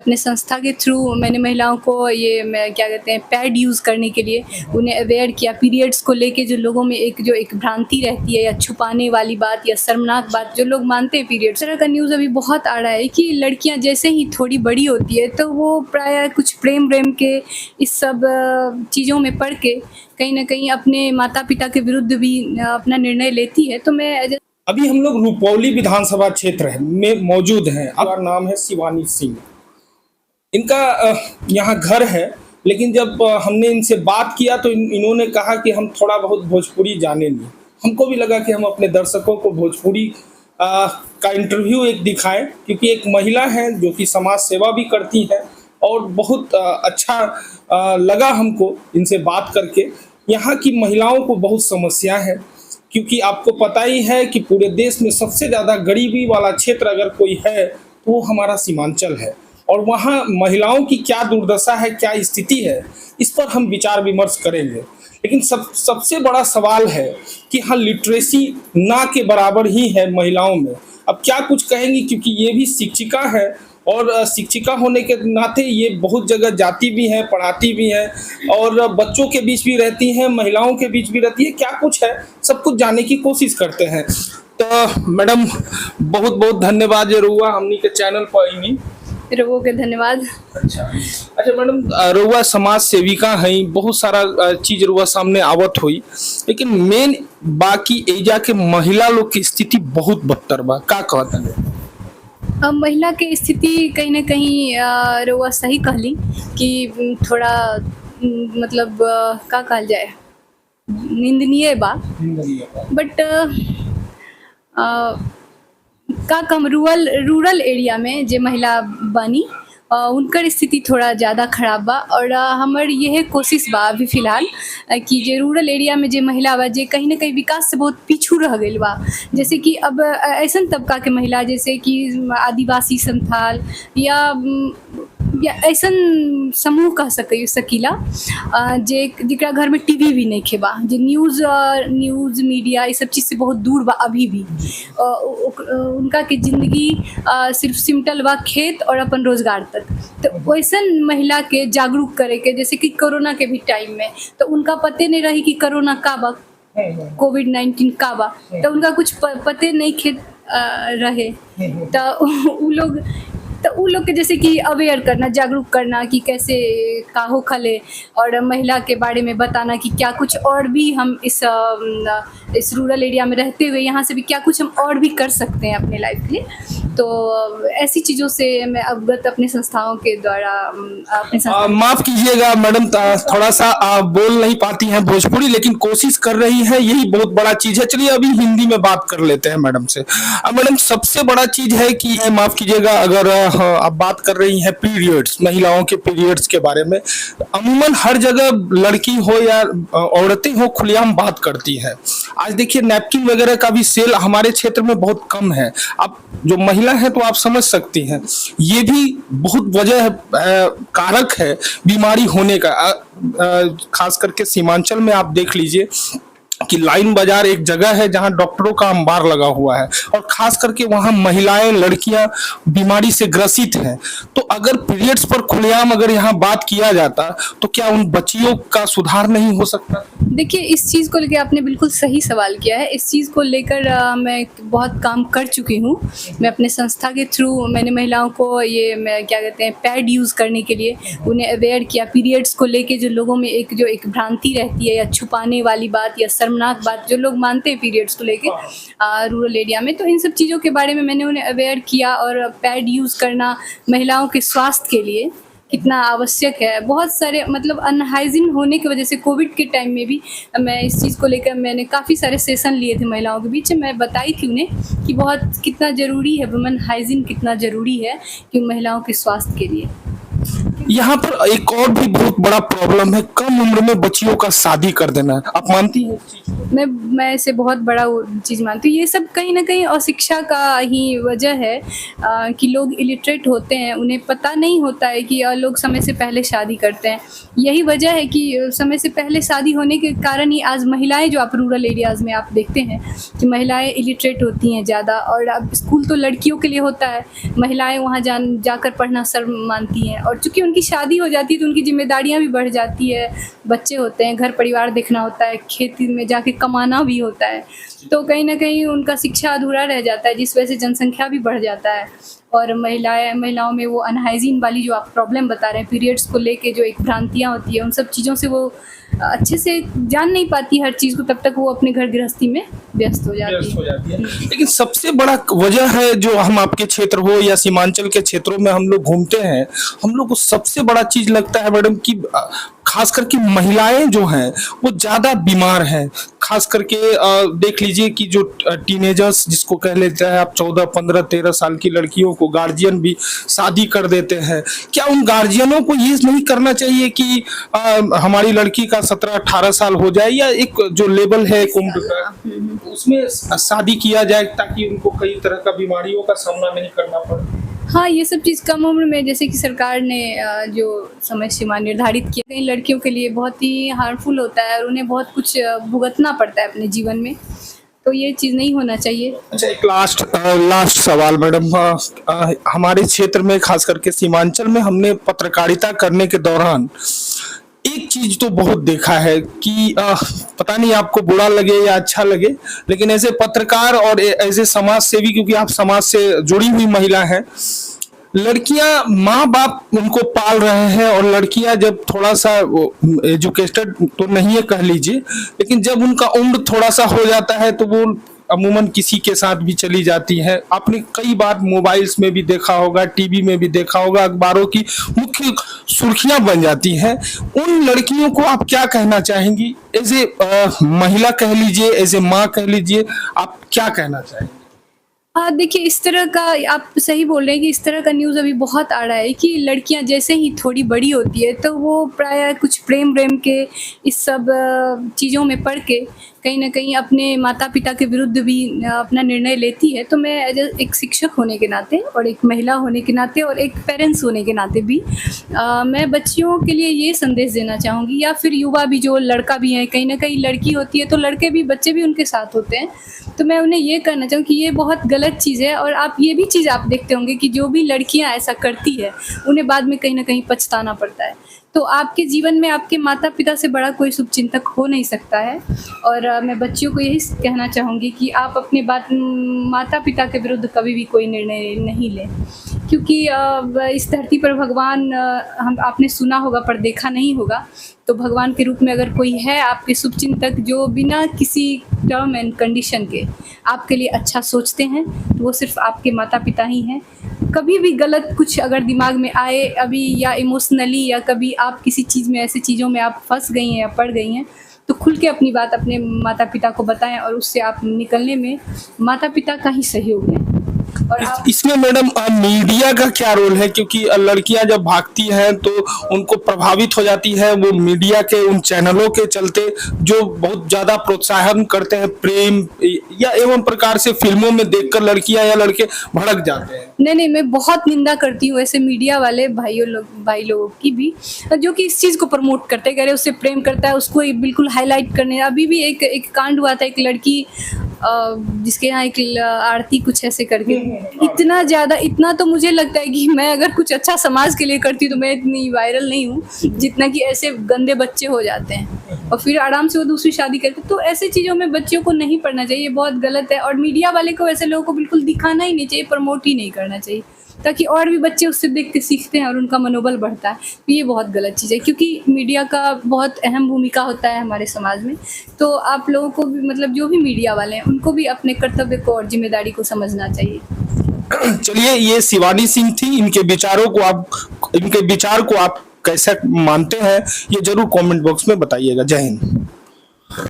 अपने संस्था के थ्रू मैंने महिलाओं को ये मैं क्या कहते हैं पैड यूज़ करने के लिए उन्हें अवेयर किया। पीरियड्स को लेके जो लोगों में एक भ्रांति रहती है या छुपाने वाली बात या शर्मनाक बात जो लोग मानते हैं पीरियड्स, इस तरह का न्यूज़ अभी बहुत आ रहा है कि लड़कियां जैसे ही थोड़ी बड़ी होती है तो वो प्रायः कुछ प्रेम के इस सब चीज़ों में पढ़ के कहीं ना कहीं अपने माता पिता के विरुद्ध भी अपना निर्णय लेती है। तो मैं अभी हम लोग रुपौली विधानसभा क्षेत्र में मौजूद हैं। आपका नाम है शिवानी सिंह, इनका यहाँ घर है, लेकिन जब हमने इनसे बात किया तो इन्होंने कहा कि हम थोड़ा बहुत भोजपुरी जाने नहीं। हमको भी लगा कि हम अपने दर्शकों को भोजपुरी का इंटरव्यू एक दिखाएं, क्योंकि एक महिला है जो कि समाज सेवा भी करती है और बहुत अच्छा लगा हमको इनसे बात करके। यहाँ की महिलाओं को बहुत समस्या है, क्योंकि आपको पता ही है कि पूरे देश में सबसे ज़्यादा गरीबी वाला क्षेत्र अगर कोई है तो वो हमारा सीमांचल है, और वहाँ महिलाओं की क्या दुर्दशा है, क्या स्थिति है, इस पर हम विचार विमर्श करेंगे। लेकिन सबसे बड़ा सवाल है कि हाँ, लिटरेसी ना के बराबर ही है महिलाओं में। अब क्या कुछ कहेंगी, क्योंकि ये भी शिक्षिका है और शिक्षिका होने के नाते ये बहुत जगह जाती भी हैं, पढ़ाती भी हैं और बच्चों के बीच भी रहती हैं, महिलाओं के बीच भी रहती है। क्या कुछ है, सब कुछ जानने की कोशिश करते हैं। तो मैडम बहुत बहुत धन्यवाद ये रुआ हमनी के चैनल पर आईनी। रवो के धन्यवाद। अच्छा मैडम, रुआ समाज सेविका हैं, बहुत सारा चीज रुआ सामने आवत हुई, लेकिन मेन बाकी एजा के महिला लोग की स्थिति बहुत बदतर बा। का कहता है महिला के स्थिति कहीं ना कहीं रउआ सही कहली कि थोड़ा मतलब का कहल जाए, निंदनीय बा। बट का कम रूरल एरिया में जे महिला बानी उनकर स्थिति थोड़ा ज़्यादा खराब बा। और हमार यह कोशिश बा अभी फ़िलहाल कि जे रूरल एरिया में जे महिला बा जे कहीं ना कहीं विकास से बहुत पीछू रह गई बा। जैसे कि अब ऐसा तबका के महिला जैसे कि आदिवासी संथाल या ऐसा समूह कह सकीला जे जरा घर में टीवी भी नहीं खेबा, जे न्यूज़ मीडिया ये सब चीज़ से बहुत दूर बा अभी भी। उनका के ज़िंदगी सिर्फ सिमटल बा खेत और अपन रोजगार तक। तो वैसा महिला के जागरूक करे के, जैसे कि कोरोना के भी टाइम में तो उनका पते नहीं रही कि कोरोना का बा, कोविड-19 का बा, तो उनका कुछ पते नहीं खेत रहे। तो उ लोग के जैसे कि अवेयर करना, जागरूक करना कि कैसे काहो खले, और महिला के बारे में बताना कि क्या कुछ और भी हम इस रूरल एरिया में रहते हुए यहाँ से भी क्या कुछ हम और भी कर सकते हैं अपने लाइफ के लिए। तो ऐसी चीज़ों से मैं अवगत अपने संस्थाओं के द्वारा माफ़ कीजिएगा मैडम, थोड़ा सा बोल नहीं पाती हैं भोजपुरी, लेकिन कोशिश कर रही है, यही बहुत बड़ा चीज़ है। चलिए अभी हिंदी में बात कर लेते हैं मैडम से। मैडम, सबसे बड़ा चीज़ है कि माफ़ कीजिएगा अगर आप बात कर रही हैं पीरियड्स, महिलाओं के पीरियड्स के बारे में, अमूमन हर जगह लड़की हो या औरतें हो खुलेआम बात करती हैं। आज देखिए नैपकिन वगैरह का भी सेल हमारे क्षेत्र में बहुत कम है। आप जो महिला है तो आप समझ सकती हैं, ये भी बहुत वजह कारक है बीमारी होने का। खास करके सीमांचल में आप देख लीजिए कि लाइन बाजार एक जगह है जहां डॉक्टरों का अंबार लगा हुआ है, और खास करके वहां महिलाएं, लड़कियां बीमारी से ग्रसित हैं। तो अगर पीरियड्स पर खुलेआम अगर यहाँ बात किया जाता तो क्या उन बच्चियों का सुधार नहीं हो सकता? देखिए, इस चीज़ को लेकर आपने बिल्कुल सही सवाल किया है। इस चीज़ को लेकर मैं बहुत काम कर चुकी हूँ। मैं अपने संस्था के थ्रू मैंने महिलाओं को ये मैं क्या कहते हैं पैड यूज़ करने के लिए उन्हें अवेयर किया। पीरियड्स को लेके जो लोगों में एक भ्रांति रहती है या छुपाने वाली बात या शर्मनाक बात जो लोग मानते हैं पीरियड्स को लेके रूरल एरिया में, तो इन सब चीज़ों के बारे में मैंने उन्हें अवेयर किया। और पैड यूज़ करना महिलाओं के स्वास्थ्य के लिए कितना आवश्यक है। बहुत सारे मतलब अनहाइजीन होने की वजह से कोविड के टाइम में भी मैं इस चीज़ को लेकर मैंने काफ़ी सारे सेशन लिए थे महिलाओं के बीच। मैं बताई थी उन्हें कि बहुत कितना ज़रूरी है वुमेन हाइजीन, कितना ज़रूरी है कि महिलाओं के स्वास्थ्य के लिए। यहाँ पर एक और भी बहुत बड़ा प्रॉब्लम है, कम उम्र में बच्चियों का शादी कर देना। आप मानती हैं? मैं इसे बहुत बड़ा वो चीज़ मानती हूँ। ये सब कहीं न कहीं अशिक्षा का ही वजह है कि लोग इलिटरेट होते हैं, उन्हें पता नहीं होता है कि लोग समय से पहले शादी करते हैं। यही वजह है कि समय से पहले शादी होने के कारण ही आज महिलाएँ जो आप रूरल एरियाज़ में आप देखते हैं कि महिलाएँ इलिटरेट होती हैं ज़्यादा, और अब स्कूल तो लड़कियों के लिए होता है, महिलाएँ वहाँ जाकर पढ़ना शर्म मानती हैं, और चूँकि उनकी शादी हो जाती है तो उनकी ज़िम्मेदारियाँ भी बढ़ जाती है, बच्चे होते हैं, घर परिवार देखना होता है, खेती में जाके कमाना भी होता है, तो कहीं न कहीं उनका शिक्षा अधूरा रह जाता है, जिस वजह से जनसंख्या भी बढ़ जाता है। और महिलाओं में वो अनहाइजीन वाली जो आप प्रॉब्लम बता रहे हैं, पीरियड्स को लेके जो एक भ्रांतियाँ होती है, उन सब चीज़ों से वो अच्छे से जान नहीं पाती हर चीज़ को, तब तक वो अपने घर गृहस्थी में व्यस्त हो जाती है। लेकिन सबसे बड़ा वजह है, जो हम आपके क्षेत्र हो या सीमांचल के क्षेत्रों में हम लोग घूमते हैं, हम लोग को सबसे बड़ा चीज लगता है मैडम कि खास करके महिलाएं जो हैं वो ज्यादा बीमार हैं। खास करके देख लीजिए कि जो टीनेजर्स जिसको कह लेते हैं आप, 14, 15, 13 साल की लड़कियों को गार्जियन भी शादी कर देते हैं। क्या उन गार्जियनों को ये नहीं करना चाहिए कि हमारी लड़की का 17, 18 साल हो जाए, या एक जो लेवल है एक उम्र का, उसमें शादी किया जाए ताकि उनको कई तरह का बीमारियों का सामना नहीं करना पड़े? हाँ, ये सब चीज़ कम उम्र में, जैसे कि सरकार ने जो समय सीमा निर्धारित की है, कई लड़कियों के लिए बहुत ही हार्मफुल होता है और उन्हें बहुत कुछ भुगतना पड़ता है अपने जीवन में, तो ये चीज़ नहीं होना चाहिए। अच्छा, एक लास्ट सवाल मैडम, हमारे क्षेत्र में खास करके सीमांचल में हमने पत्रकारिता करने के दौरान एक चीज तो बहुत देखा है कि पता नहीं आपको बुरा लगे या अच्छा लगे, लेकिन ऐसे पत्रकार और ऐसे समाज सेवी, क्योंकि आप समाज से जुड़ी हुई महिला हैं, लड़कियां माँ बाप उनको पाल रहे हैं, और लड़कियां जब थोड़ा सा एजुकेटेड तो नहीं है कह लीजिए, लेकिन जब उनका उम्र थोड़ा सा हो जाता है तो वो अमूमन किसी के साथ भी चली जाती है। आपने कई बार मोबाइल्स में भी देखा होगा, टीवी में भी देखा होगा, अखबारों की मुख्य सुर्खियां बन जाती हैं। उन लड़कियों को आप क्या कहना चाहेंगी? एज ए महिला कह लीजिए, एज ए माँ कह लीजिए, आप क्या कहना चाहेंगे? हाँ, देखिए, इस तरह का आप सही बोल रहे हैं कि इस तरह का न्यूज़ अभी बहुत आ रहा है कि लड़कियां जैसे ही थोड़ी बड़ी होती है तो वो प्रायः कुछ प्रेम के इस सब चीज़ों में पड़ के कहीं न कहीं अपने माता-पिता के विरुद्ध भी अपना निर्णय लेती है। तो मैं एज एक शिक्षक होने के नाते और एक महिला होने के नाते और एक पेरेंट्स होने के नाते भी मैं बच्चियों के लिए ये संदेश देना चाहूँगी, या फिर युवा भी, जो लड़का भी है, कहीं न कहीं लड़की होती है तो लड़के भी, बच्चे भी उनके साथ होते हैं, तो मैं उन्हें ये कहना चाहूँ कि ये बहुत गलत चीज़ है। और आप ये भी चीज़ आप देखते होंगे कि जो भी लड़कियाँ ऐसा करती है उन्हें बाद में कहीं न कहीं पछताना पड़ता है। तो आपके जीवन में आपके माता-पिता से बड़ा कोई शुभचिंतक हो नहीं सकता है। और मैं बच्चियों को यही कहना चाहूँगी कि आप अपने माता-पिता के विरुद्ध कभी भी कोई निर्णय नहीं लें, क्योंकि इस धरती पर भगवान, आपने सुना होगा पर देखा नहीं होगा, तो भगवान के रूप में अगर कोई है आपके शुभचिंतक जो बिना किसी टर्म एंड कंडीशन के आपके लिए अच्छा सोचते हैं, तो वो सिर्फ आपके माता-पिता ही हैं। कभी भी गलत कुछ अगर दिमाग में आए अभी, या इमोशनली, या कभी आप किसी चीज़ में, ऐसी चीज़ों में आप फंस गई हैं या पड़ गई हैं, तो खुल के अपनी बात अपने माता-पिता को बताएं, और उससे आप निकलने में माता-पिता का ही सहयोग लें। और इसमें मैडम मीडिया का क्या रोल है? क्योंकि लड़कियां जब भागती हैं तो उनको प्रभावित हो जाती है वो मीडिया के उन चैनलों के चलते, जो बहुत ज्यादा प्रोत्साहन करते हैं प्रेम या एवं प्रकार से फिल्मों में देखकर लड़कियां या लड़के भड़क जाते हैं। नहीं, मैं बहुत निंदा करती हूँ ऐसे मीडिया वाले भाई लोगों की भी, जो कि इस चीज़ को प्रमोट करते हैं, कह रहे उससे प्रेम करता है, उसको बिल्कुल हाईलाइट करने। अभी भी एक कांड हुआ था, एक लड़की जिसके यहाँ एक आरती कुछ ऐसे करके, इतना ज़्यादा, इतना तो मुझे लगता है कि मैं अगर कुछ अच्छा समाज के लिए करती तो मैं इतनी वायरल नहीं हूँ जितना कि ऐसे गंदे बच्चे हो जाते हैं और फिर आराम से वो दूसरी शादी करते। तो ऐसे चीज़ों में बच्चियों को नहीं पढ़ना चाहिए, ये बहुत गलत है। और मीडिया वाले को ऐसे लोगों को बिल्कुल दिखाना ही नहीं चाहिए, प्रमोट ही नहीं करना चाहिए, ताकि और भी बच्चे उससे देख के सीखते हैं और उनका मनोबल बढ़ता है। तो ये बहुत गलत चीज़ है, क्योंकि मीडिया का बहुत अहम भूमिका होता है हमारे समाज में। तो आप लोगों को भी, मतलब जो भी मीडिया वाले हैं, उनको भी अपने कर्तव्य को और जिम्मेदारी को समझना चाहिए। चलिए, ये शिवानी सिंह थी, इनके विचार को आप कैसा मानते हैं ये जरूर कमेंट बॉक्स में बताइएगा। जय हिंद।